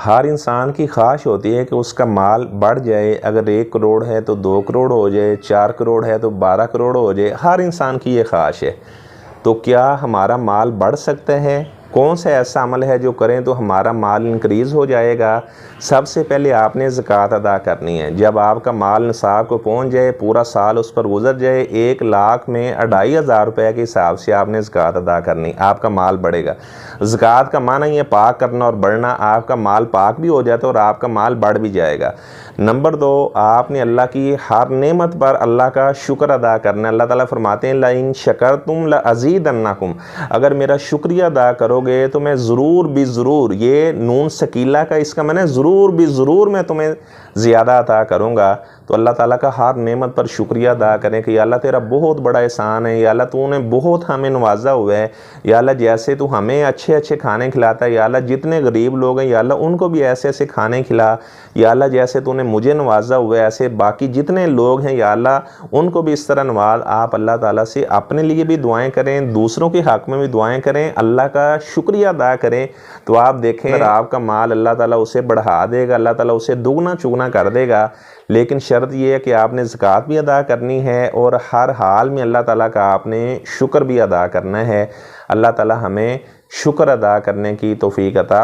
ہر انسان کی خواہش ہوتی ہے کہ اس کا مال بڑھ جائے، اگر 1 کروڑ ہے تو 2 کروڑ ہو جائے، 4 کروڑ ہے تو 12 کروڑ ہو جائے، ہر انسان کی یہ خواہش ہے۔ تو کیا ہمارا مال بڑھ سکتا ہے؟ کون سا ایسا عمل ہے جو کریں تو ہمارا مال انکریز ہو جائے گا؟ سب سے پہلے آپ نے زکوٰۃ ادا کرنی ہے۔ جب آپ کا مال نصاب کو پہنچ جائے، پورا سال اس پر گزر جائے، 1 لاکھ میں 2500 روپے کے حساب سے آپ نے زکوٰۃ ادا کرنی، آپ کا مال بڑھے گا۔ زکوٰۃ کا معنی یہ پاک کرنا اور بڑھنا، آپ کا مال پاک بھی ہو جاتا ہے اور آپ کا مال بڑھ بھی جائے گا۔ نمبر 2، آپ نے اللہ کی ہر نعمت پر اللہ کا شکر ادا کرنا ہے۔ اللہ تعالیٰ فرماتے ہیں لَإِن شَكَرْتُمْ لَأَزِيدَنَّكُمْ، اگر میرا شکریہ ادا کرو گے تو میں ضرور بھی ضرور، یہ نون ثقیلہ کا اس کا معنی ہے ضرور بھی ضرور میں تمہیں زیادہ عطا کروں گا۔ تو اللہ تعالیٰ کا ہر نعمت پر شکریہ ادا کریں کہ یا اللہ تیرا بہت بڑا احسان ہے، یا اللہ تو نے بہت ہمیں نوازا ہوا ہے، یا اللہ جیسے تو ہمیں اچھے اچھے کھانے کھلاتا ہے، یا اللہ جتنے غریب لوگ ہیں یا اللہ ان کو بھی ایسے ایسے کھانے کھلا، یا اللہ جیسے تو نے مجھے نوازا ہوا ہے ایسے باقی جتنے لوگ ہیں یا اللہ ان کو بھی اس طرح نواز۔ آپ اللہ تعالیٰ سے اپنے لیے بھی دعائیں کریں، دوسروں کے حق میں بھی دعائیں کریں، اللہ کا شکریہ ادا کریں، تو آپ دیکھیں اگر آپ کا مال اللہ تعالیٰ اسے بڑھا دے گا، اللہ تعالیٰ اسے دگنا چگنا کر دے گا۔ لیکن شرط یہ ہے کہ آپ نے زکوٰۃ بھی ادا کرنی ہے اور ہر حال میں اللہ تعالیٰ کا آپ نے شکر بھی ادا کرنا ہے۔ اللہ تعالیٰ ہمیں شکر ادا کرنے کی توفیق عطا